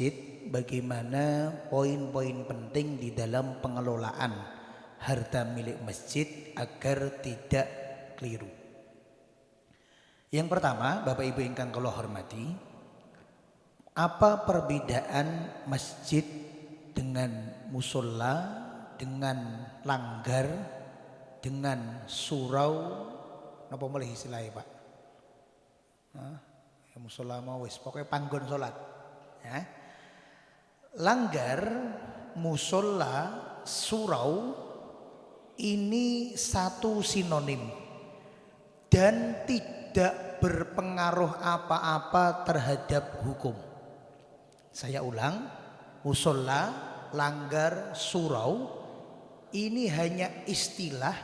masjid, bagaimana poin-poin penting di dalam pengelolaan harta milik masjid agar tidak keliru. Yang pertama, Bapak Ibu ingkang kula hormati, apa perbedaan masjid dengan musola, dengan langgar, dengan surau, napa mulih istilahnya Pak? Ya musola mau wis pokoknya panggon salat. Ya. Langgar, musola, surau ini satu sinonim dan tidak berpengaruh apa-apa terhadap hukum. Saya ulang, musola, langgar, surau ini hanya istilah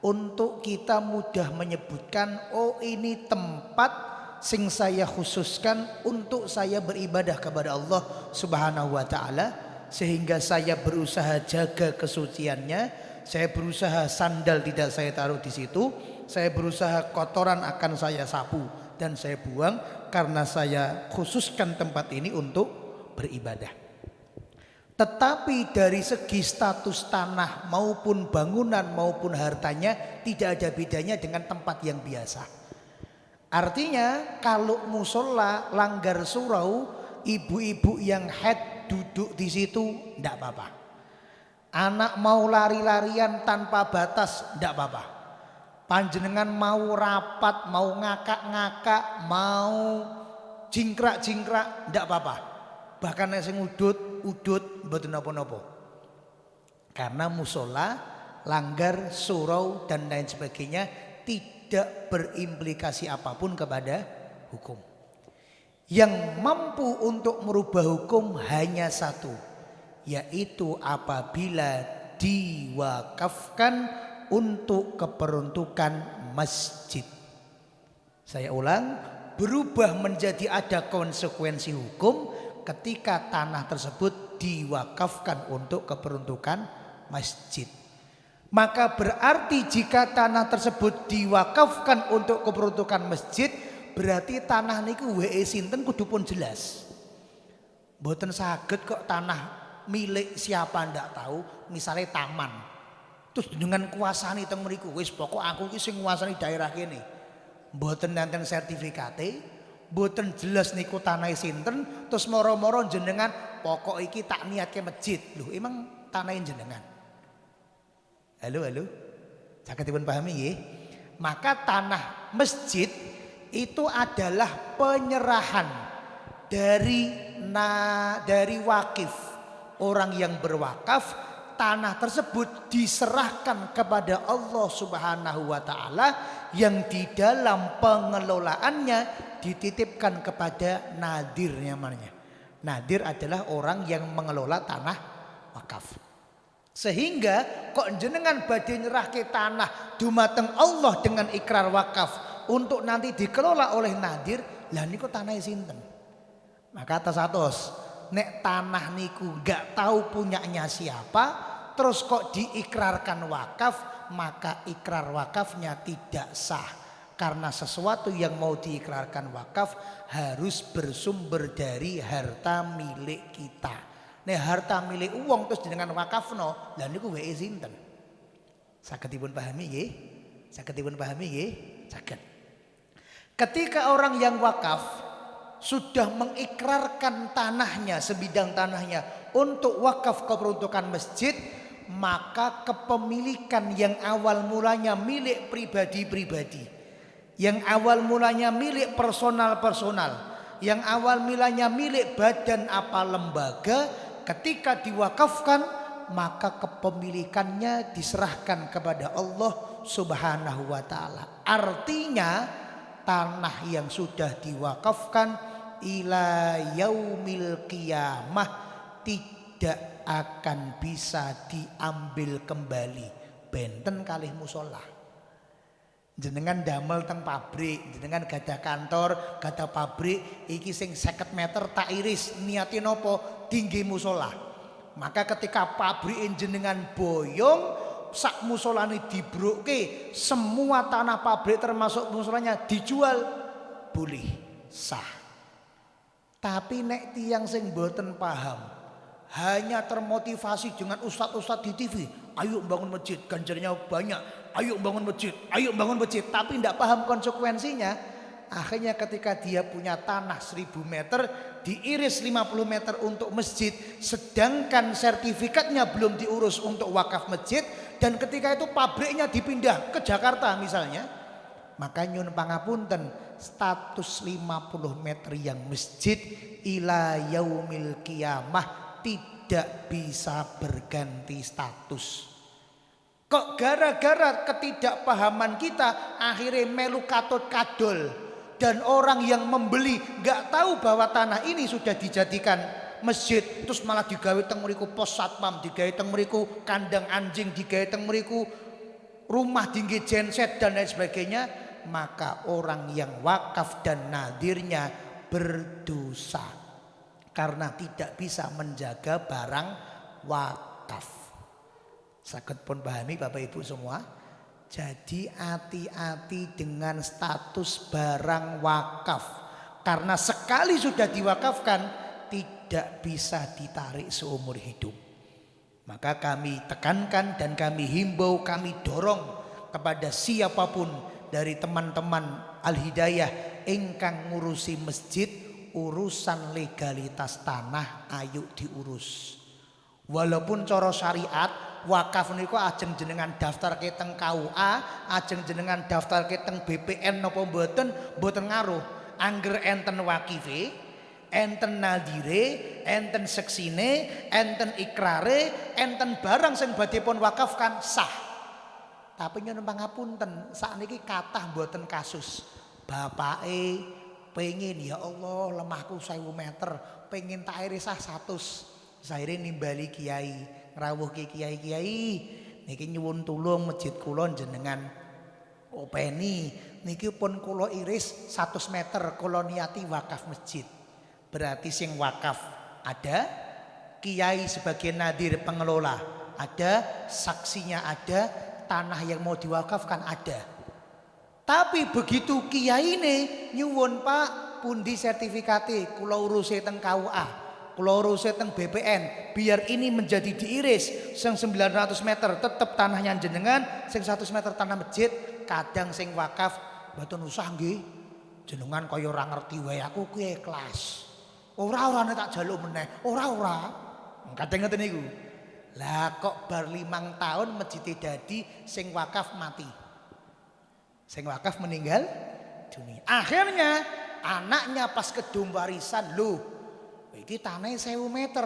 untuk kita mudah menyebutkan, oh ini tempat sing saya khususkan untuk saya beribadah kepada Allah Subhanahu wa taala, sehingga saya berusaha jaga kesuciannya, saya berusaha sandal tidak saya taruh di situ, saya berusaha kotoran akan saya sapu dan saya buang karena saya khususkan tempat ini untuk beribadah. Tetapi dari segi status tanah maupun bangunan maupun hartanya tidak ada bedanya dengan tempat yang biasa. Artinya kalau musola, langgar, surau, ibu-ibu yang haid duduk di situ tidak apa-apa. Anak mau lari-larian tanpa batas tidak apa-apa. Panjenengan mau rapat, mau ngakak-ngakak, mau jingkrak-jingkrak tidak apa-apa. Bahkan sing udut mboten napa-napa. Karena musola, langgar, surau dan lain sebagainya tidak berimplikasi apapun kepada hukum. Yang mampu untuk merubah hukum hanya satu, yaitu apabila diwakafkan untuk keperuntukan masjid. Saya ulang, berubah menjadi ada konsekuensi hukum ketika tanah tersebut diwakafkan untuk keperuntukan masjid. Maka berarti jika tanah tersebut diwakafkan untuk keperuntukan masjid, berarti tanah niku wae sinten kudu pun jelas. Mboten saged kok tanah milik siapa ndak tahu, misalnya taman. Terus dengan kuasani teng mriku, wis pokok aku iki sing nguasani daerah kene. Mboten nenten sertifikate, mboten jelas niku tanah sinten, terus moro-moro jenengan pokok iki tak niatke masjid. Lho, emang tanah jenengan? Halo, saged dipun pahami nggih? Maka tanah masjid itu adalah penyerahan dari wakif. Orang yang berwakaf, tanah tersebut diserahkan kepada Allah Subhanahu wa taala yang di dalam pengelolaannya dititipkan kepada nadir namanya. Nadir adalah orang yang mengelola tanah wakaf. Sehingga kok jenengan badhe nyerahke tanah dumateng Allah dengan ikrar wakaf untuk nanti dikelola oleh nadir, lah niku tanah sinten? Maka atas nek tanah niku gak tahu punyanya siapa, terus kok diikrarkan wakaf, maka ikrar wakafnya tidak sah. Karena sesuatu yang mau diikrarkan wakaf harus bersumber dari harta milik kita. Nek harta milik uang terus jenengan wakafno, lha niku wae sinten? Saged dipun pahami nggih? Saged dipun pahami nggih? Saged. Ketika orang yang wakaf sudah mengikrarkan tanahnya, sebidang tanahnya untuk wakaf keperuntukan masjid, maka kepemilikan yang awal mulanya milik pribadi-pribadi, yang awal mulanya milik personal-personal, yang awal mulanya milik badan apa lembaga, ketika diwakafkan maka kepemilikannya diserahkan kepada Allah Subhanahu wa taala. Artinya tanah yang sudah diwakafkan ila yaumil qiyamah tidak akan bisa diambil kembali. Benten kalih musola. Jenengan damel teng pabrik, jenengan gadah kantor, gadah pabrik, iki sing 50 meter tak iris, niate napa? Tinggi musola. Maka ketika pabrik jenengan boyong, sak musolane dibroke, semua tanah pabrik termasuk musolanya dijual, boleh sah. Tapi nek tiang sing boten paham, hanya termotivasi dengan ustadz-ustadz di TV, ayo bangun masjid, ganjarnya banyak, ayo bangun masjid, ayo bangun masjid, tapi tidak paham konsekuensinya. Akhirnya ketika dia punya tanah 1000 meter, diiris 50 meter untuk masjid, sedangkan sertifikatnya belum diurus untuk wakaf masjid, dan ketika itu pabriknya dipindah ke Jakarta misalnya, maka nyun pangapunten, status 50 meter yang masjid ila yaumil kiamah tidak bisa berganti status. Kok gara-gara ketidakpahaman kita akhirnya melu katut kadol, dan orang yang membeli gak tahu bahwa tanah ini sudah dijadikan masjid, terus malah digawe teng mriku pos satpam, digawe teng mriku kandang anjing, digawe teng mriku rumah tinggi genset dan lain sebagainya, maka orang yang wakaf dan nadirnya berdosa karena tidak bisa menjaga barang wakaf. Saged pun pahami Bapak Ibu semua. Jadi hati-hati dengan status barang wakaf, karena sekali sudah diwakafkan tidak bisa ditarik seumur hidup. Maka kami tekankan dan kami himbau, kami dorong kepada siapapun dari teman-teman Al-Hidayah ingkang ngurusi masjid, urusan legalitas tanah ayo diurus. Walaupun cara syariat wakaf niku ajeng jenengan daftar ke teng KUA, ajeng jenengan daftar ke teng BPN napa mboten ngaruh. Angger enten wakife, enten nadire, enten seksine, enten ikrare, enten barang sing badhe pun wakafkan sah. Tapi nyuwun pangapunten, sakniki kathah mboten kasus. Bapake pengen, ya Allah lemahku 1000 meter, pengen tak irisah 100. Saire nimbali kiai, ngrawuhke kiai-kiai, niki nyuwun tulung masjid kula jenengan openi, niki pun kula iris 100 meter kula niati wakaf masjid. Berarti sing wakaf ada, kiai sebagai nadir pengelola ada, saksinya ada, tanah yang mau diwakafkan ada. Tapi begitu kiai ini nyuwun Pak, pundi sertifikate, kula urusi teng KUA, kula urusi teng BPN, biar ini menjadi diiris. Sing 900 meter tetap tanahnya jenengan, sing 100 meter tanah masjid. Kadang sing wakaf mboten usah nggih, jenengan kaya ora ngerti wae, aku kuwi ikhlas. Ora-orane tak jaluk meneh, ora. Kadang ngeten niku. Lah kok bar 5 tahun masjid dadi, sing wakaf mati. Sing wakaf meninggal dunia. Akhirnya anaknya pas kedum warisan, loh iki tanah 1000 meter.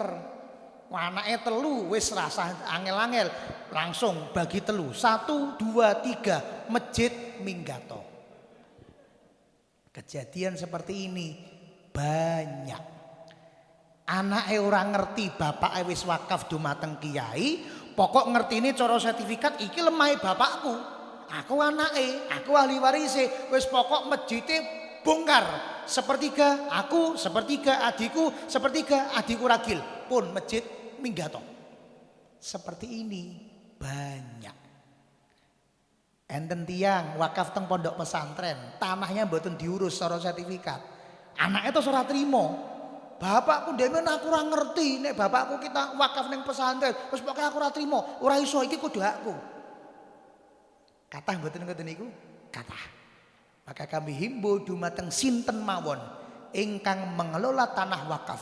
Anake telu wis rasa angel-angel, langsung bagi telu. 1, 2, 3 masjid minggato. Kejadian seperti ini banyak. Anake ora ngerti bapake wis wakaf dumateng kiai, pokok ngertine cara sertifikat iki lemahe bapakku. Aku anake, aku ahli warise, wis pokok masjide bongkar. Sepertiga aku, sepertiga adikku, sepertiga adikku ragil, pun masjid minggato. Seperti ini banyak. Enten tiang wakaf teng pondok pesantren, tanahnya mboten diurus secara sertifikat. Anaknya terus ora trimo. Bapakku dhewe aku ora ngerti, nek bapakku kita wakaf ning pesantren, wis pokoke aku ora trimo, ora iso iki kudu hakku. Kathah mboten ngoten niku? Kathah. Maka kami himbau dumateng sinten mawon ingkang mengelola tanah wakaf,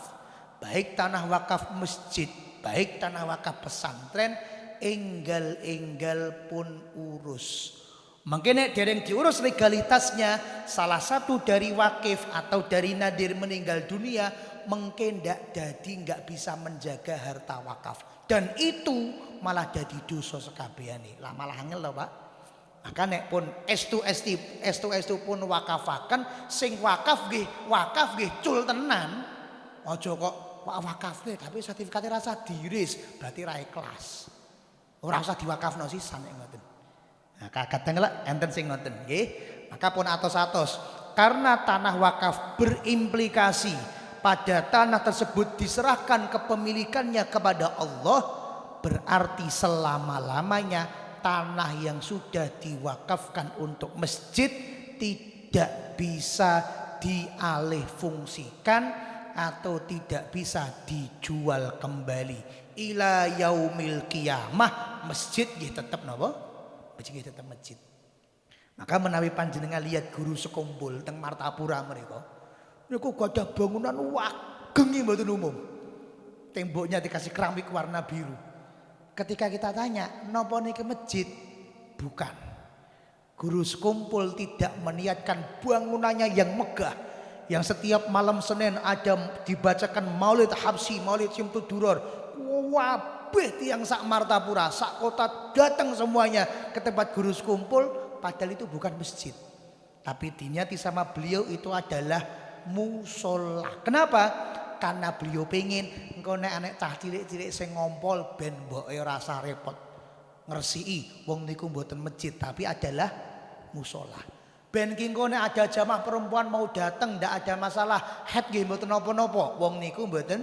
baik tanah wakaf masjid, baik tanah wakaf pesantren, enggal-enggal pun urus. Mungkin dereng diurus legalitasnya, salah satu dari wakif atau dari nadir meninggal dunia, mungkin ndak dadi nggak bisa menjaga harta wakaf, dan itu malah jadi dosa sekabehane. Lah malah angel lho Pak. Maka nek pun estu pun wakafaken, sing wakaf nggih cul tenan. Aja kok wakaf tapi sertifikatnya rasa diiris, berarti ra ikhlas. Ora usah diwakafno sisan nek ngoten. Nah, kadang lek enten sing ngoten nggih. Maka pun atos-atos, karena tanah wakaf berimplikasi pada tanah tersebut diserahkan kepemilikannya kepada Allah, berarti selama-lamanya tanah yang sudah diwakafkan untuk masjid tidak bisa dialih fungsikan atau tidak bisa dijual kembali. Ila yaumil qiyamah masjid nggih tetep napa? Masjid nggih tetep masjid. Maka menawi panjenengan lihat guru sekumpul teng Martapura mereka, niku gadah bangunan wageng mboten umum. Temboknya dikasih keramik warna biru. Ketika kita tanya, napa niki masjid? Bukan. Guru sekumpul tidak meniatkan bangunannya yang megah, yang setiap malam Senin ada dibacakan Maulid Habsyi, Maulid Syamsudduror. Wabeh tiang sak Martapura, sak kota datang semuanya ke tempat guru sekumpul, padahal itu bukan masjid. Tapi dinyati sama beliau itu adalah musola. Kenapa? Karena beliau pengen engko nek anek cah cilik-cilik sing ngompol ben mboke rasa repot ngresiki wong niku mboten masjid tapi adalah musola. Ben ki engko nek ada jamaah perempuan mau datang ndak ada masalah, head nggih mboten napa-napa, wong niku mboten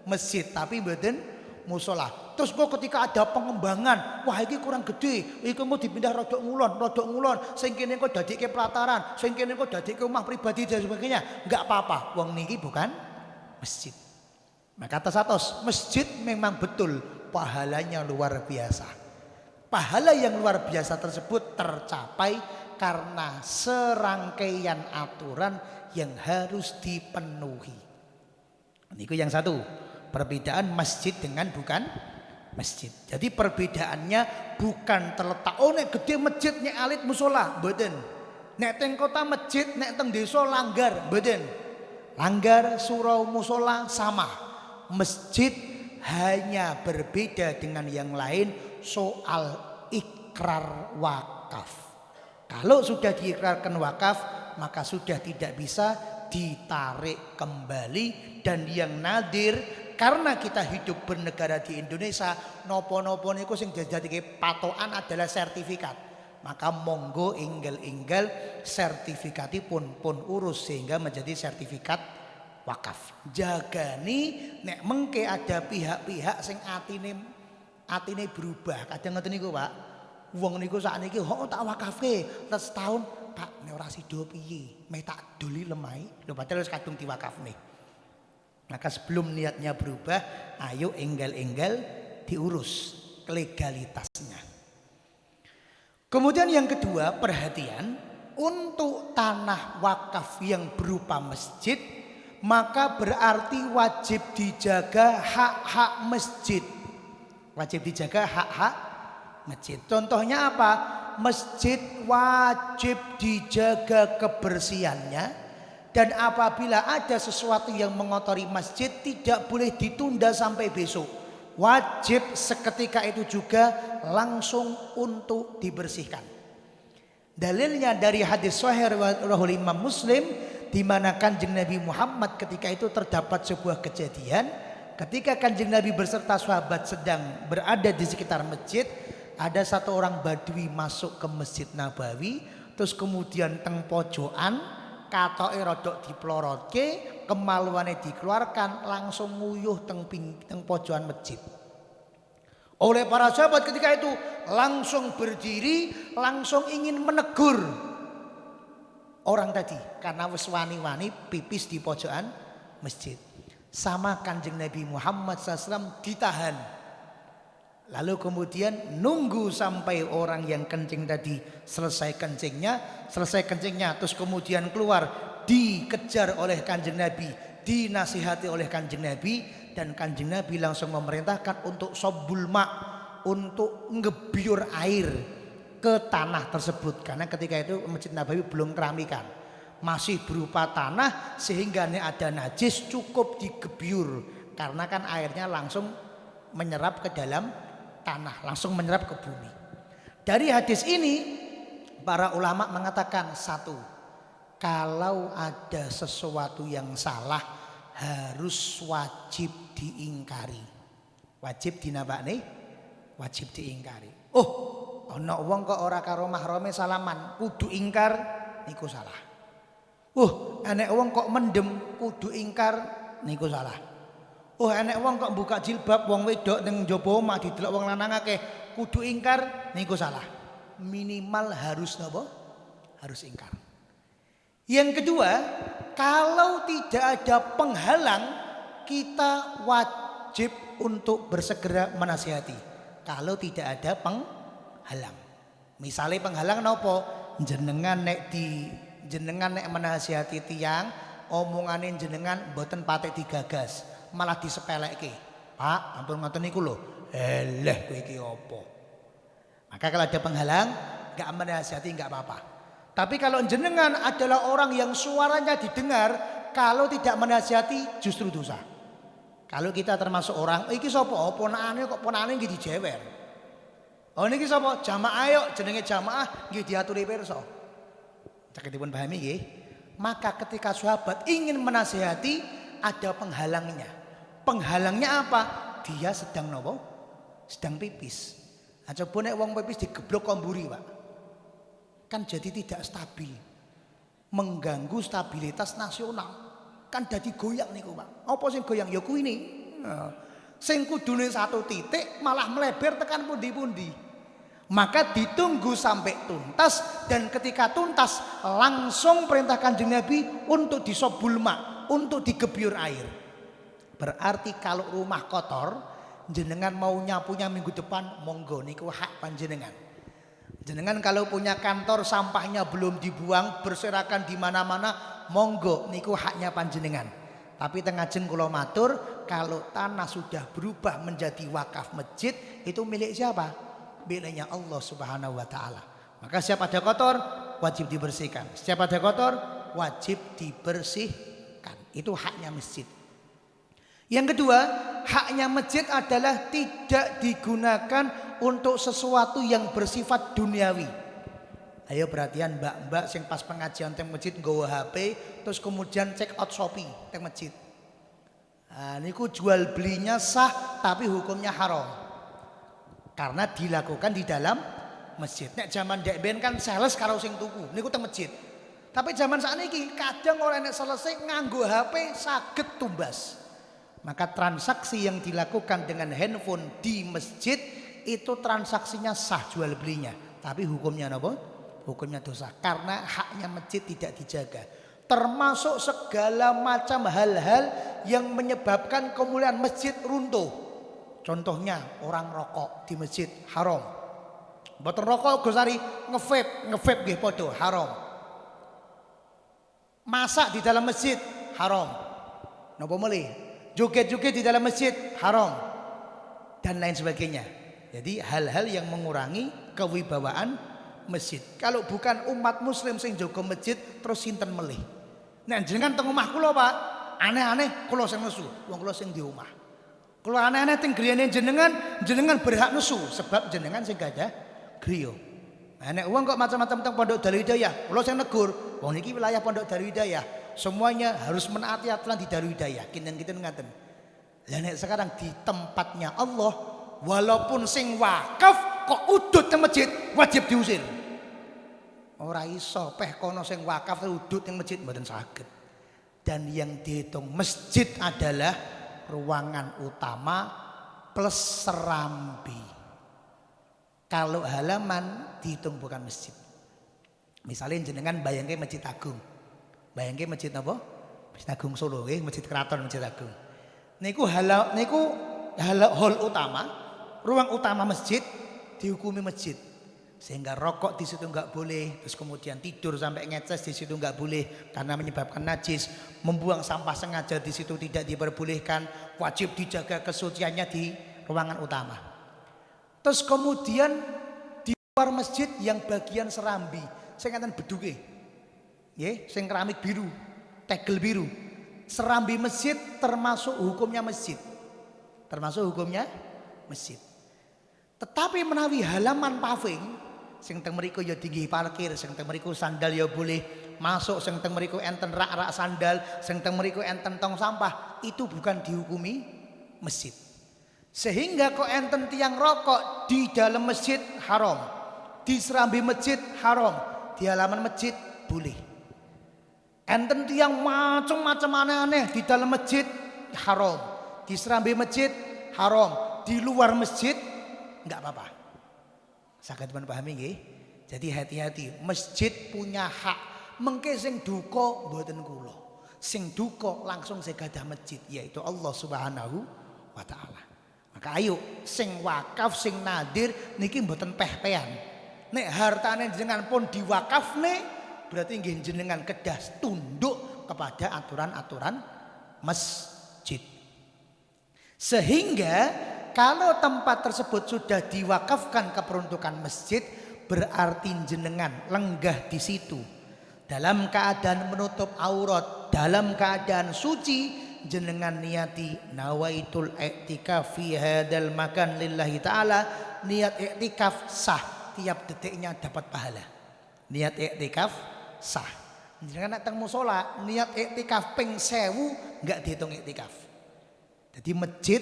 masjid tapi mboten musola. Terus kok ketika ada pengembangan, wah iki kurang gede, iki mau dipindah rodok ngulon, sing kene kok dadike pelataran, sing kene kok dadike rumah pribadi dan sebagainya. Enggak apa-apa, wong niki bukan masjid. Maka atas masjid memang betul pahalanya luar biasa. Pahala yang luar biasa tersebut tercapai karena serangkaian aturan yang harus dipenuhi. Niku yang satu, perbedaan masjid dengan bukan masjid. Jadi perbedaannya bukan terletak nek gede masjid nek alit musola, mboten. Nek teng kota masjid, nek teng desa langgar, mboten. Langgar, surau, musola sama. Masjid hanya berbeda dengan yang lain soal ikrar wakaf. Kalau sudah diikrarkan wakaf, maka sudah tidak bisa ditarik kembali. Dan yang nadir, karena kita hidup bernegara di Indonesia, nopo-nopo niku sing dijadike patokan adalah sertifikat. Maka monggo enggal-enggal sertifikatipun pun urus sehingga menjadi sertifikat wakaf. Jagani nek mengke ada pihak-pihak sing atine berubah. Kadang ngoten niku, Pak. Wong niku sakniki tak wakafke terus tahun, Pak, nek ora sida piye? Meh tak doli lemai. Lho padahal wis kadung diwakafne. Maka sebelum niatnya berubah, ayo enggal-enggal diurus legalitasnya. Kemudian yang kedua, perhatian, untuk tanah wakaf yang berupa masjid, maka berarti wajib dijaga hak-hak masjid. Wajib dijaga hak-hak masjid. Contohnya apa? Masjid wajib dijaga kebersihannya, dan apabila ada sesuatu yang mengotori masjid tidak boleh ditunda sampai besok. Wajib seketika itu juga langsung untuk dibersihkan. Dalilnya dari hadis sahih riwayat Imam Muslim, di mana Kanjeng Nabi Muhammad ketika itu terdapat sebuah kejadian ketika Kanjeng Nabi beserta sahabat sedang berada di sekitar masjid, ada satu orang Badui masuk ke Masjid Nabawi, terus kemudian teng pojokan katoke rodok diplorotke, kemaluane dikeluarkan, langsung nguyuh teng pojokan masjid. Oleh para sahabat ketika itu langsung berdiri, langsung ingin menegur orang tadi karena wis wani-wani pipis di pojokan masjid. Sama Kanjeng Nabi Muhammad SAW ditahan. Lalu kemudian nunggu sampai orang yang kencing tadi selesai kencingnya, terus kemudian keluar, dikejar oleh Kanjeng Nabi, dinasihati oleh Kanjeng Nabi, dan Kanjeng Nabi langsung memerintahkan untuk sobbul ma', untuk ngebiur air ke tanah tersebut. Karena ketika itu Masjid Nabawi belum keramikan, masih berupa tanah, sehingga ini ada najis cukup digebiur, karena kan airnya langsung menyerap ke dalam tanah, langsung menyerap ke bumi. Dari hadis ini para ulama mengatakan satu, kalau ada sesuatu yang salah harus wajib diingkari. Wajib dinabakne, wajib diingkari. Oh, ana wong kok ora karo mahrame salaman, kudu ingkar, niku salah. Enek wong kok mendem, kudu ingkar, niku salah. Enek wong kok buka jilbab, wong wedok ning njaba omah didelok wong lanang akeh, kudu ingkar, niku salah. Minimal harus napa? Harus ingkar. Yang kedua, kalau tidak ada penghalang, kita wajib untuk bersegera menasihati. Kalau tidak ada penghalang. Misalnya penghalang nopo? Jenengan nek menasihati tiang, omongane jenengan mboten patek digagas, malah disepelekke. Pak, ampun ngoten niku lho. Eleh kowe iki apa? Maka kalau ada penghalang, enggak menasihati enggak apa-apa. Tapi kalau jenengan adalah orang yang suaranya didengar, kalau tidak menasihati justru dosa. Kalau kita termasuk orang, iki sapa? Oh, ponakane kok ponakane nggih dijewer. Oh niki sapa? Jamaah yo, jenenge jamaah nggih diaturi pirsa. Ceketipun pahami nggih. Maka ketika sahabat ingin menasihati, ada penghalangnya. Penghalangnya apa? Dia sedang nopo? Sedang pipis. Nah, coba nek wong pipis digeblok komburi, Pak. Kan jadi tidak stabil. Mengganggu stabilitas nasional. Kan jadi goyang niku, Pak. Apa sing goyang? Ya kuwi ini. Sing kudune satu titik malah melebar tekan pundi-pundi. Maka ditunggu sampai tuntas, dan ketika tuntas langsung perintah Kanjeng Nabi untuk disobul mak, untuk digebyur air. Berarti kalau rumah kotor, jenengan mau nyapunya minggu depan, monggo niku hak panjenengan. Jenengan kalau punya kantor sampahnya belum dibuang, berserakan di mana-mana, monggo niku haknya panjenengan. Tapi tengajeng kula matur, kalau tanah sudah berubah menjadi wakaf masjid, itu milik siapa? Miliknya Allah Subhanahu wa taala. Maka setiap ada kotor wajib dibersihkan. Setiap ada kotor wajib dibersihkan. Itu haknya masjid. Yang kedua, haknya masjid adalah tidak digunakan untuk sesuatu yang bersifat duniawi. Ayo perhatian mbak-mbak sing pas pengajian teng masjid nggawa HP terus kemudian check out Shopee teng masjid. Nah, niku jual belinya sah tapi hukumnya haram. Karena dilakukan di dalam masjid. Nek zaman dek ben kan sales karo sing tuku, niku teng masjid. Tapi zaman sakniki kadang ora nek selesai nganggo HP saged tumbas. Maka transaksi yang dilakukan dengan handphone di masjid itu transaksinya sah jual belinya, tapi hukumnya apa? Hukumnya dosa karena haknya masjid tidak dijaga. Termasuk segala macam hal-hal yang menyebabkan kemuliaan masjid runtuh. Contohnya orang rokok di masjid haram. Mboten rokok Gosari ngevape nggih padha haram. Masak di dalam masjid haram. Napa melih? Joget-joget di dalam masjid haram. Dan lain sebagainya. Jadi hal-hal yang mengurangi kewibawaan masjid. Kalau bukan umat muslim sing jaga masjid terus sinten melih. Nek jenengan teng omah kula, Pak, aneh-aneh kula sing nesu, wong kula sing di omah. Kalau aneh-aneh teng griyane jenengan berhak nesu sebab jenengan sing gadah griya. Nek wong kok macam-macam teng Pondok Darul Hidayah, kula sing negur, wong niki wilayah Pondok Darul Hidayah, semuanya harus menaati aturan di Darul Hidayah. Kinten-kinten ngaten. Lah nek sekarang di tempatnya Allah, walaupun sing wakaf kok udut teng masjid, wajib diusir. Ora iso peh kono sing wakaf udut teng masjid mboten saged. Dan yang dihitung masjid adalah ruangan utama plus serambi. Kalau halaman dihitung bukan masjid. Misalnya jenengan bayangke Masjid Agung. Bayangke masjid apa? Masjid Agung Solo nggih, Masjid Keraton Masjid Agung. Niku hall utama, ruang utama masjid dihukumi masjid. Sehingga rokok di situ enggak boleh, terus kemudian tidur sampai ngeces di situ enggak boleh karena menyebabkan najis, membuang sampah sengaja di situ tidak diperbolehkan, wajib dijaga kesuciannya di ruangan utama. Terus kemudian di luar masjid yang bagian serambi, sing ngaten beduke. Nggih, sing keramik biru, tegel biru. Serambi masjid termasuk hukumnya masjid. Termasuk hukumnya masjid. Tetapi menawi halaman paving sing teng mriku ya tinggi parkir, sing teng mriku sandal ya boleh masuk, sing teng mriku enten rak-rak sandal, sing teng mriku enten tong sampah, itu bukan dihukumi masjid. Sehingga kok enten tiang rokok di dalam masjid haram, di serambi masjid haram, di halaman masjid boleh. Enten tiang macam-macam aneh-aneh di dalam masjid haram, di serambi masjid haram, di luar masjid enggak apa-apa. Saged pahami nggih? Jadi hati-hati, masjid punya hak. Mengke sing duka mboten kula. Sing duka langsung segadah masjid yaitu Allah Subhanahu wa taala. Maka ayo sing wakaf sing nadir niki mboten peh-pehan. Nek hartane jenengan pun diwakafne berarti nggih jenengan kedah tunduk kepada aturan-aturan masjid. Sehingga kalau tempat tersebut sudah diwakafkan ke peruntukan masjid berarti jenengan lenggah di situ. Dalam keadaan menutup aurat, dalam keadaan suci jenengan niati nawaitul i'tikaf fi hadzal makan lillahi taala, niat i'tikaf sah, tiap detiknya dapat pahala. Niat i'tikaf sah. Jenengan datang musala niat i'tikaf ping 1000 enggak dihitung i'tikaf. Jadi masjid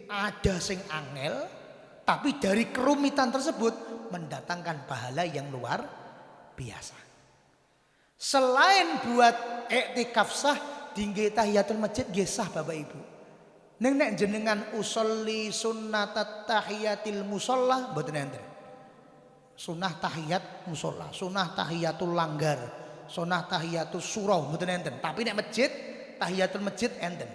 ada sing angel tapi dari kerumitan tersebut mendatangkan pahala yang luar biasa. Selain buat i'tikaf sah tinggi tahiyatul masjid nggih sah Bapak Ibu. Nek jenengan usolli sunnatat tahiyatil musalla mboten enten. Sunnah tahiyat musalla, sunnah tahiyatul langgar, sunnah tahiyatul surau mboten enten. Tapi nek masjid tahiyatul masjid enten.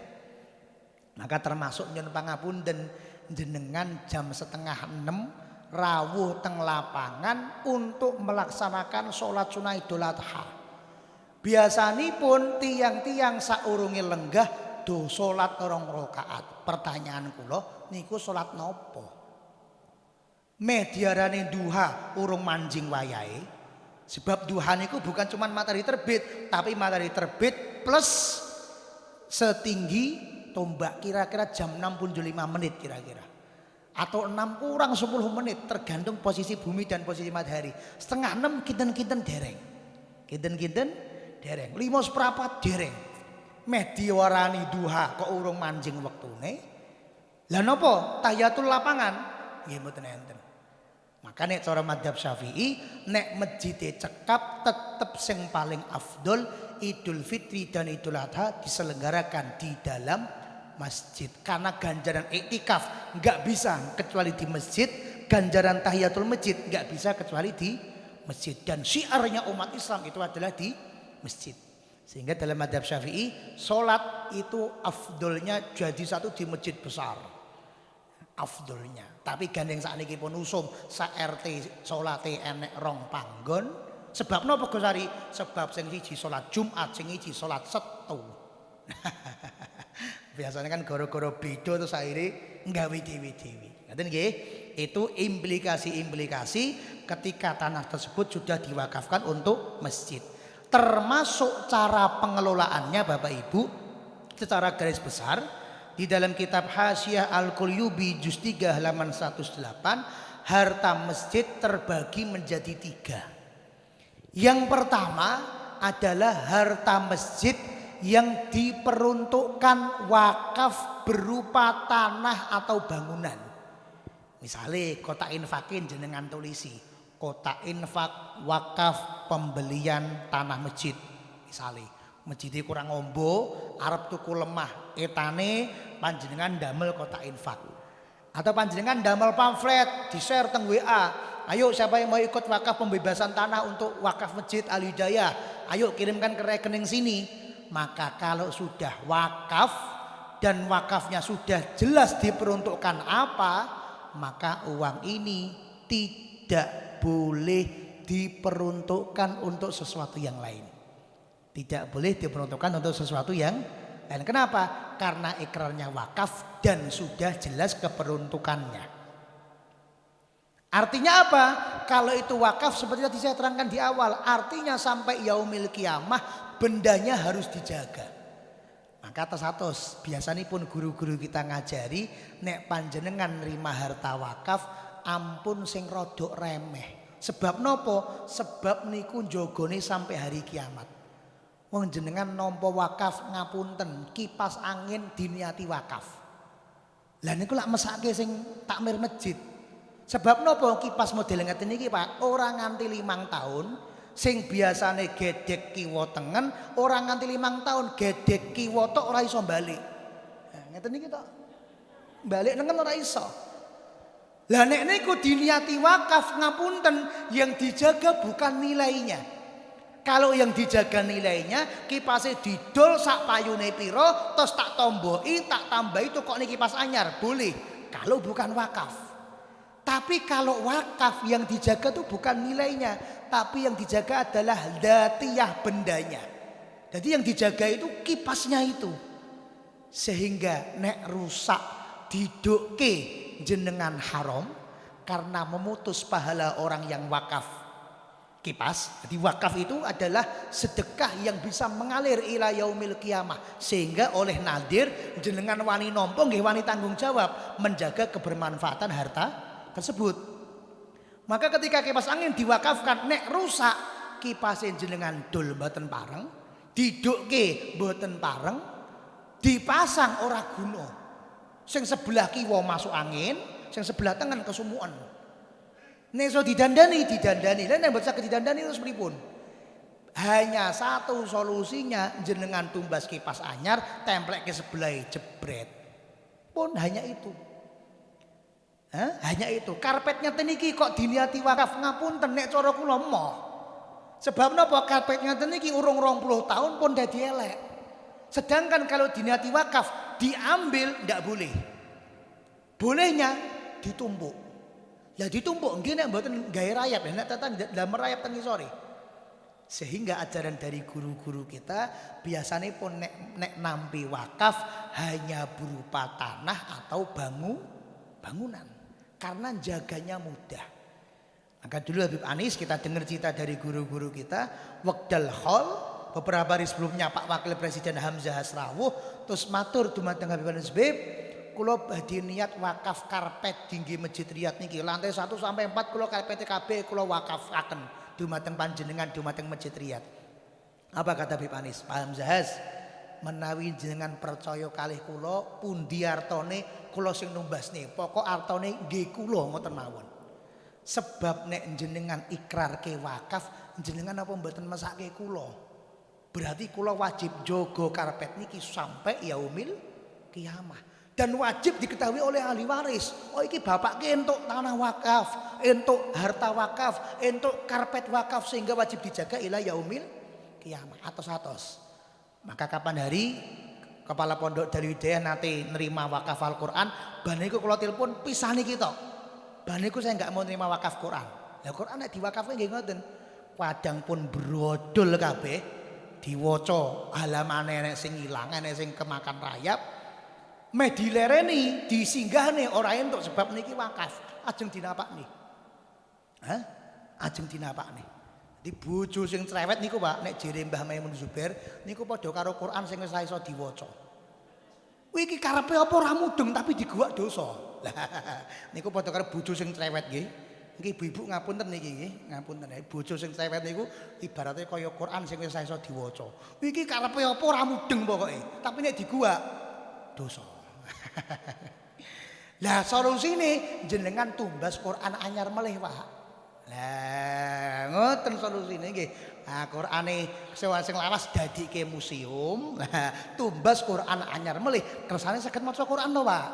Maka termasuk nyun pangapunten jenengan jam 5:30 rawuh teng lapangan untuk melaksanakan sholat sunah Idul Adha. Biasanipun tiang-tiang saurunge lenggah do salat 2 rakaat. Pertanyaan kula niku salat napa? Mediarane duha urung manjing wayahe. Sebab duha niku bukan cuma matahari terbit, tapi matahari terbit plus setinggi tombak kira-kira jam 6:05 menit kira-kira. Atau 6 kurang 10 menit tergantung posisi bumi dan posisi matahari. 5:30 kinten-kinten dereng. Kinten-kinten dereng, 5:15 dereng. Meh diwarani duha kok urung manjing wektune. Lah napa? Tahiyatul lapangan nggih mboten enten. Makane cara madzhab Syafi'i nek masjide cekap tetep sing paling afdol Idul Fitri dan Idul Adha diselenggarakan di dalam masjid. Karena ganjaran iktikaf enggak bisa kecuali di masjid, ganjaran tahiyatul masjid enggak bisa kecuali di masjid dan syiarnya umat Islam itu adalah di masjid. Sehingga dalam madzhab Syafi'i salat itu afdolnya jadi satu di masjid besar. Afdolnya. Tapi gandeng sakniki pun usum sak RT salate enek 2 panggon. Sebab napa Gusari? Sebab sing siji salat Jumat, sing siji salat Setu. Biasanya kan gara-gara beda terus akhirnya nggawe dewi-dewi. Ngaten nggih? Itu implikasi-implikasi ketika tanah tersebut sudah diwakafkan untuk masjid. Termasuk cara pengelolaannya Bapak Ibu secara garis besar di dalam kitab Hasyiah Al-Qulyubi juz 3 halaman 108 harta masjid terbagi menjadi 3. Yang pertama adalah harta masjid yang diperuntukkan wakaf berupa tanah atau bangunan. Misalnya kotak infakin jenengan tulisi kotak infak wakaf pembelian tanah masjid. Misalnya masjidnya kurang ombo arep tuku lemah etane panjenengan damel kotak infak. Atau panjenengan damel pamflet di share teng WA. Ayo siapa yang mau ikut wakaf pembebasan tanah untuk wakaf masjid Al Hidayah, ayo kirimkan ke rekening sini. Maka kalau sudah wakaf dan wakafnya sudah jelas diperuntukkan apa, maka uang ini tidak boleh diperuntukkan untuk sesuatu yang lain. Tidak boleh diperuntukkan untuk sesuatu yang lain. Kenapa? Karena ikrarnya wakaf dan sudah jelas keperuntukannya. Artinya apa? Kalau itu wakaf seperti tadi saya terangkan di awal, artinya sampai yaumil kiamah bendanya harus dijaga. Maka atas biasanya pun guru-guru kita ngajari nek panjenengan nerima harta wakaf ampun sing rodok remeh. Sebab nopo? Sebab niku njogone sampai hari kiamat. Wong jenengan nampa wakaf ngapunten kipas angin diniati wakaf. Lah niku lak mesake sing takmir masjid. Sebab nopo kipas model ngeten iki Pak, ora nganti 5 tahun, sing biasane gedhek kiwa tengen, ora nganti 5 tahun gedhek kiwa tok ora iso balik. Nah, ngeten iki tok. Balik nengen ora iso. Lah nek niku diniati wakaf ngapunten, yang dijaga bukan nilainya. Kalau yang dijaga nilainya, kipasnya didol sak payune piro, terus tak tomboki, tak tambahi itu kok ini kipas anyar, boleh. Kalau bukan wakaf. Tapi kalau wakaf yang dijaga itu bukan nilainya, tapi yang dijaga adalah dzatiyah bendanya. Jadi yang dijaga itu kipasnya itu. Sehingga nek rusak didukke jenengan haram karena memutus pahala orang yang wakaf kipas. Jadi wakaf itu adalah sedekah yang bisa mengalir ila yaumil qiyamah, sehingga oleh nadir jenengan wani nampa nggih wani tanggung jawab menjaga kebermanfaatan harta tersebut. Maka ketika kipas angin diwakafkan nek rusak kipasnya jenengan dol mboten pareng, didukke mboten pareng, dipasang ora guna. Sing sebelah kiwa masuk angin, sing sebelah tengen kesumuan. Nek so didandani. Lah nek mboten saged didandani terus pripun? Hanya satu solusinya, jenengan tumbas kipas anyar, templek ke sebelah jebret. Pun hanya itu. Hanya itu. Karpetnya teniki kok diniati wakaf, ngapunten nek cara kula moh. Sebab napa karpetnya teniki urung 20 tahun pun dadi elek. Sedangkan kalau diniati wakaf diambil ndak boleh. Bolehnya ditumpuk. Ya ditumpuk nggih nek mboten gawe rayap, nek tetan ndamel rayap teng ngisore. Sehingga ajaran dari guru-guru kita biasanya pun nek nampi wakaf hanya berupa tanah atau bangunan. Karena jaganya mudah. Maka dulu Habib Anis kita dengar cerita dari guru-guru kita, wekdal hol beberapa hari sebelumnya Pak Wakil Presiden Hamzah Hasrawuh terus matur dumateng Habib Anis, kula badhe niat wakaf karpet tinggi Masjid Riyad niki lantai 1 sampai 4 kula karpet KB kula wakafaken dumateng panjenengan dumateng Masjid Riyad. Apa kata Habib Anis? Pak Hamzah, menawi jenengan percaya kalih kula pundi artone kula sing numbasne, pokok artone nggih kula ngoten mawon. Sebab nek jenengan ikrarke wakaf jenengan apa mboten mesake kula. Berarti kula wajib jaga karpet niki sampai yaumil kiamah. Dan wajib diketahui oleh ahli waris. Oh iki bapak ki entuk tanah wakaf, entuk harta wakaf, entuk karpet wakaf, sehingga wajib dijaga ila yaumil kiamah. Atos. Maka kapan hari kepala pondok Darul Hidayah nanti nerima wakaf Al-Quran, baniku kalau telepon pisah niki tok. Baniku saya enggak mau nerima wakaf Quran. Lah Quran nek diwakafke nggih ngoten. Kadang pun brodol kabeh, diwaca halamane nek sing ilang, nek sing kemakan rayap. Meh dilereni, disinggahne ora entuk sebab niki wakaf. Ajeng dinapakne. Ajeng dinapakne. Di bojo sing cerewet niku Pak, nek jere Mbah Maimun Zubair niku padha karo Quran sing wis iso diwaca. Kuwi iki karepe apa ora mudeng tapi diguwak dosa. Lah niku padha karo bojo sing cerewet nggih. Nggih ibu-ibu ngapunten niki nggih, ngapunten. Bojo sing cerewet niku ibaratnya kaya Quran sing wis iso diwaca. Kuwi iki karepe apa ora mudeng pokoke, tapi nek diguwak dosa. Lah solusine jenengan tumbas Quran anyar melih Pak. Lah ngoten solusine nggih. Nah Qurane sing lawas dadike museum. Nah tumbas Quran anyar melih kersane saged maca Quran to Pak.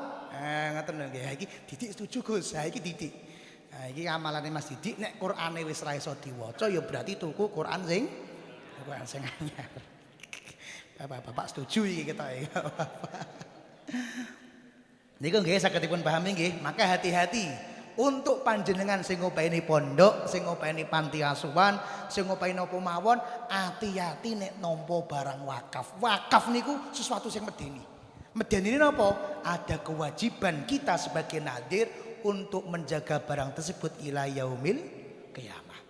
Ngoten lho nggih. Iki Didik setuju Gus. Ha iki Didik. Nah iki amalane Mas Didik nek Qurane wis ra iso diwaca ya berarti tuku Quran sing anyar. Bapak setuju iki ketoke. Niku nggih sagedipun pahami nggih, maka hati-hati untuk panjenengan sing ngopeni pondok, sing ngopeni panti asuhan, sing ngopeni napa mawon, hati-hati nek nampa barang wakaf. Wakaf niku sesuatu sing medeni. Medeni napa? Ada kewajiban kita sebagai nadir untuk menjaga barang tersebut ila yaumil qiyamah.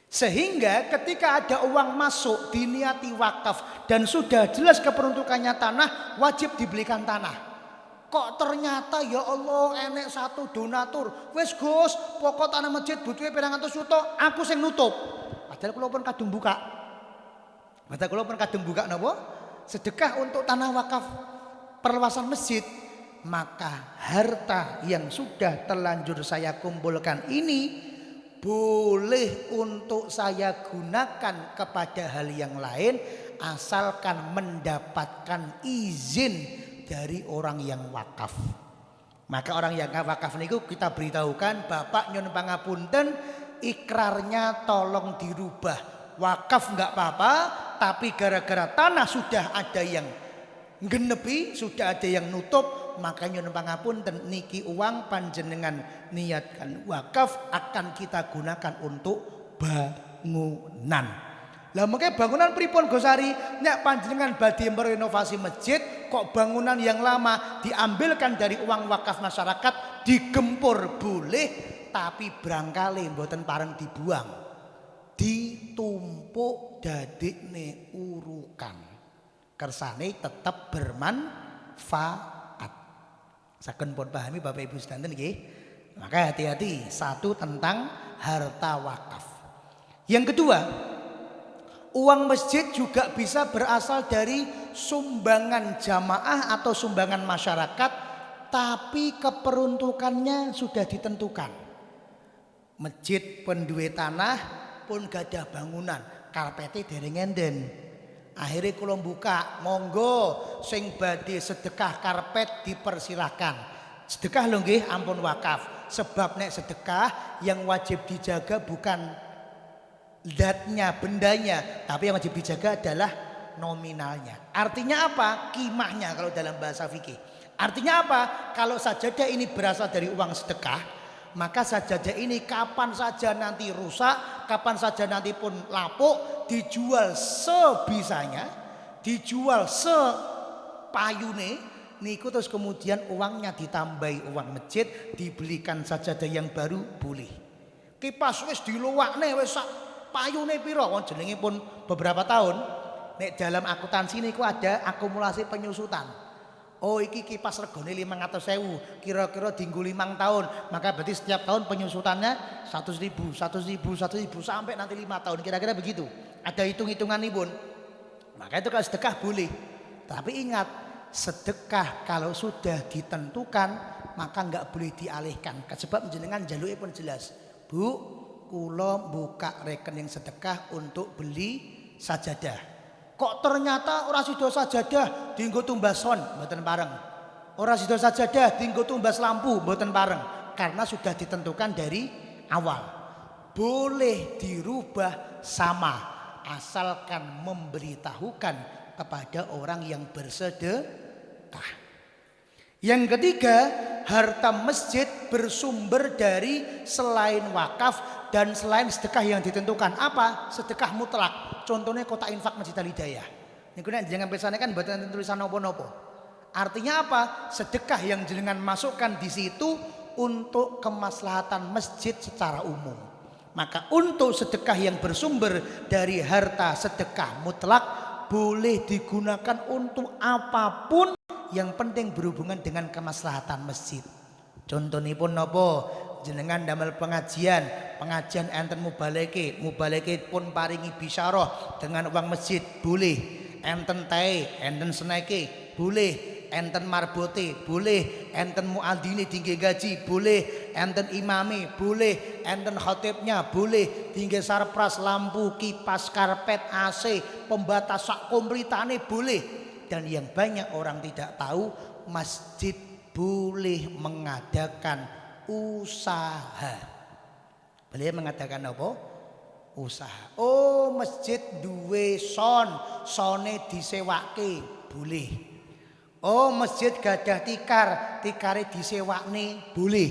Sehingga ketika ada uang masuk diniati wakaf dan sudah jelas keperuntukannya tanah, wajib dibelikan tanah. Kok ternyata ya Allah enek satu donatur. Wes Gus, pokok tanah masjid butuhnya pirang atus juta, aku sing nutup. Padahal kula pun kadung buka. Padahal kula pun kadung buka napa? Sedekah untuk tanah wakaf perluasan masjid. Maka harta yang sudah terlanjur saya kumpulkan ini boleh untuk saya gunakan kepada hal yang lain asalkan mendapatkan izin dari orang yang wakaf. Maka orang yang wakaf niku kita beritahukan, Bapak nyun pangapunten, ikrarnya tolong dirubah. Wakaf nggak apa-apa, tapi gara-gara tanah sudah ada yang genepi, sudah ada yang nutup, makanya pangapunten niki uang panjenengan niatkan wakaf akan kita gunakan untuk bangunan. Lah mengke bangunan pripun Gosari? Nek panjenengan badhe merenovasi masjid, kok bangunan yang lama diambilkan dari uang wakaf masyarakat digempur boleh, tapi brangkale mboten pareng dibuang. Ditumpuk dadekne urukan. Kersane tetap bermanfaat. Saken pun pahami Bapak Ibu sedanten nggih. Maka hati-hati, satu tentang harta wakaf. Yang kedua, uang masjid juga bisa berasal dari sumbangan jamaah atau sumbangan masyarakat, tapi keperuntukannya sudah ditentukan. Masjid pun duwe tanah, pun gadah bangunan, karpete dereng enden. Akhirnya kula buka, monggo sing badhe sedekah karpet dipersilahkan. Sedekah lho nggih, ampun wakaf. Sebab nek sedekah yang wajib dijaga bukan zatnya, bendanya, tapi yang wajib dijaga adalah nominalnya. Artinya apa? Kimahnya kalau dalam bahasa fikih. Artinya apa? Kalau sajadah ini berasal dari uang sedekah, maka sajadah ini kapan saja nanti rusak, kapan saja nanti pun lapuk, dijual sebisanya, dijual sepayune, niku terus kemudian uangnya ditambahi uang masjid, dibelikan sajadah yang baru boleh. Kipas wis diluwakne wis sak payune pira, wong jenenge pun beberapa tahun. Nek dalam akuntansi niku ada akumulasi penyusutan. Oh iki kipas regane 500.000, kira-kira dienggo 5 tahun, maka berarti setiap tahun penyusutannya 100.000, 100.000, 100.000 sampai nanti 5 tahun, kira-kira begitu. Ada hitung-hitungan nih pun. Maka itu kalau sedekah boleh. Tapi ingat, sedekah kalau sudah ditentukan maka nggak boleh dialihkan. Sebab jenengan jaluke pun jelas. Bu, kula buka rekening sedekah untuk beli sajadah. Kok ternyata ora sida sajadah dienggo tumbas son, mboten pareng. Ora sida sajadah dienggo tumbas lampu, mboten pareng. Karena sudah ditentukan dari awal. Boleh dirubah sama, asalkan memberitahukan kepada orang yang bersedekah. Yang ketiga, harta masjid bersumber dari selain wakaf dan selain sedekah yang ditentukan. Apa? Sedekah mutlak. Contohnya kotak infak Masjid Al Hidayah. Niku nek jenengan pesane kan mboten tulisan napa-napa. Artinya apa? Sedekah yang jenengan masukkan di situ untuk kemaslahatan masjid secara umum. Maka untuk sedekah yang bersumber dari harta sedekah mutlak boleh digunakan untuk apapun yang penting berhubungan dengan kemaslahatan masjid. Contohnya pun nopo, jenengan damel pengajian enten mubaleke pun paringi bisyarah dengan uang masjid boleh, enten tae, enten seneke boleh, enten marbote boleh, enten muadzine tinggi gaji boleh, enten imame boleh, enten khatibnya boleh, tinggi sarpras, lampu, kipas, karpet, AC, pembatas sak komplitane boleh. Dan yang banyak orang tidak tahu, masjid boleh mengadakan usaha. Boleh mengadakan apa? Usaha. Oh, masjid duwe sone disewake, boleh. Oh, masjid gadah tikare disewakne, boleh.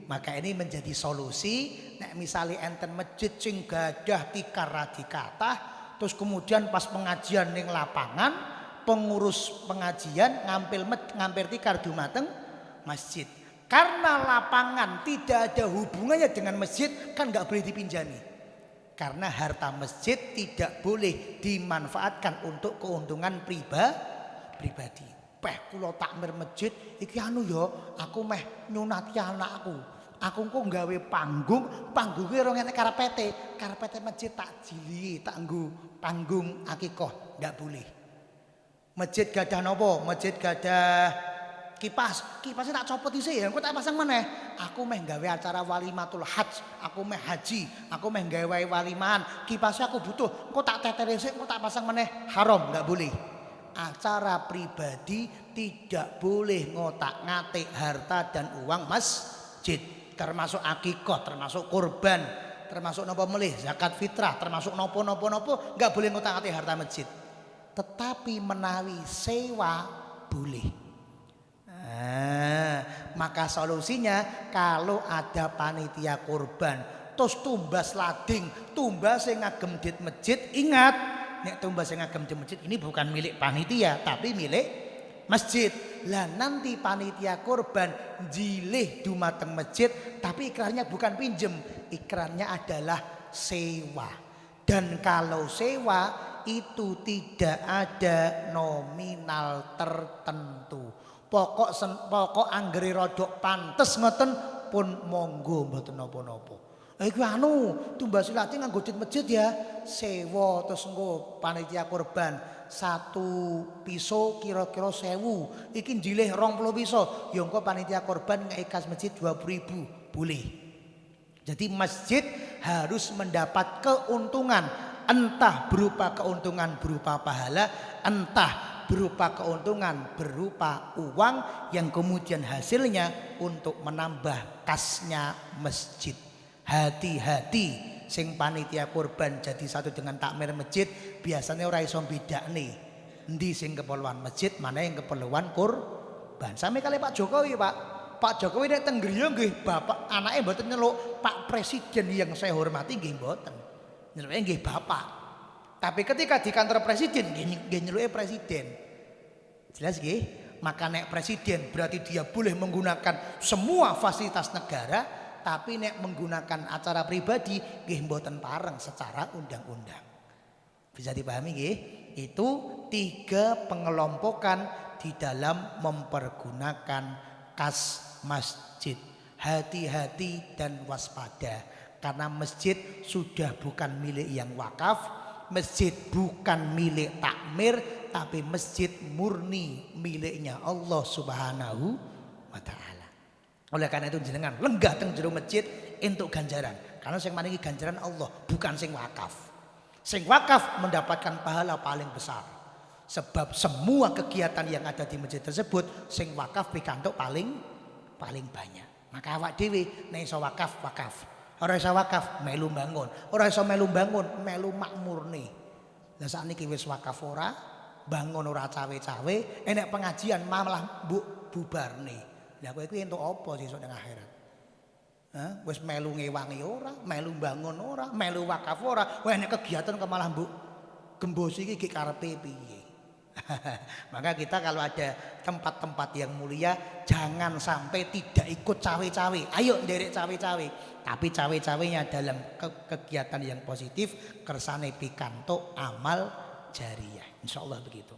Maka ini menjadi solusi. Nek misalnya enten masjid sing gadah tikar radikatah, terus kemudian pas pengajian ning lapangan, pengurus pengajian ngampir tikar dumateng masjid. Karena lapangan tidak ada hubungannya dengan masjid, kan nggak boleh dipinjami. Karena harta masjid tidak boleh dimanfaatkan untuk keuntungan pribadi. Kula takmir masjid iki anu ya, aku meh nyunati anakku. Aku kok nggawe panggungnya ora enek karpete masjid tak jili, tak nggo panggung akikah, nggak boleh. Masjid gadah nopo? Masjid gadah kipasnya tak copot isi ya, aku tak pasang maneh. Aku meh gawe acara walimatul hajj, aku meh haji, aku meh gawe waliman, kipasnya aku butuh, kok tak tetere sik, kok tak pasang maneh, haram, nggak boleh. Acara pribadi tidak boleh ngotak-ngatik harta dan uang masjid, termasuk akikah, termasuk kurban, termasuk nopo melih, zakat fitrah, termasuk nopo nggak boleh ngutang-atik harta masjid. Tetapi menawi sewa boleh. Maka solusinya kalau ada panitia kurban terus tumbas lading, tumbas yang ngagem dit masjid, ingat nek tumbas yang ngagem dit masjid ini bukan milik panitia tapi milik masjid. Lah nanti panitia kurban jilih dumateng masjid tapi ikrarnya bukan pinjem, ikrarnya adalah sewa. Dan kalau sewa itu tidak ada nominal tertentu. Pokok anggere rodok pantes ngoten pun monggo mboten napa-napa. Iku tumbas lading nganggo dit masjid ya, sewa terus engko panitia kurban satu piso kira-kira 1000, iki jilih 20 piso, ya engko panitia kurban ngekei kas masjid 20.000 boleh. Jadi masjid harus mendapat keuntungan, entah berupa keuntungan berupa pahala, entah berupa keuntungan berupa uang yang kemudian hasilnya untuk menambah kasnya masjid. Hati-hati sing panitia kurban jadi satu dengan takmir masjid biasanya ora iso bedakne endi sing keperluan masjid mana yang keperluan kurban. Sami kali Pak Jokowi, Pak Jokowi nek teng griya nggih bapak anake mboten nyeluk Pak Presiden yang saya hormati nggih mboten. Nyeluke nggih bapak. Tapi ketika di kantor presiden nggih nyeluke presiden. Jelas nggih? Maka nek presiden berarti dia boleh menggunakan semua fasilitas negara, tapi nek menggunakan acara pribadi nggih mboten pareng secara undang-undang. Bisa dipahami nggih? Itu 3 pengelompokan di dalam mempergunakan kas masjid. Hati-hati dan waspada karena masjid sudah bukan milik yang wakaf, masjid bukan milik takmir, tapi masjid murni miliknya Allah Subhanahu wa taala. Oleh karena itu jenengan lenggah teng jero masjid entuk ganjaran. Karena sing maringi ganjaran Allah, bukan sing wakaf. Sing wakaf mendapatkan pahala paling besar. Sebab semua kegiatan yang ada di masjid tersebut sing wakaf pikantuk paling banyak. Maka awak dhewe nek iso wakaf, wakaf. Ora iso wakaf melu bangun. Ora iso melu bangun, melu makmurne. Lah sakniki wis wakaf ora, bangun ora cawe-cawe, enek pengajian malah mbok bubarne. Lah kowe kuwi entuk apa sesuk ning akhirat? Wis melu ngewangi ora, melu bangun ora, melu wakaf ora. Wah nek kegiatan kok malah mbok gembosi iki karepe piye? Maka kita kalau ada tempat-tempat yang mulia jangan sampai tidak ikut cawe-cawe. Ayo nderek cawe-cawe. Tapi cawe-cawenya dalam kegiatan yang positif kersane pikantuk amal jariyah. Insyaallah begitu.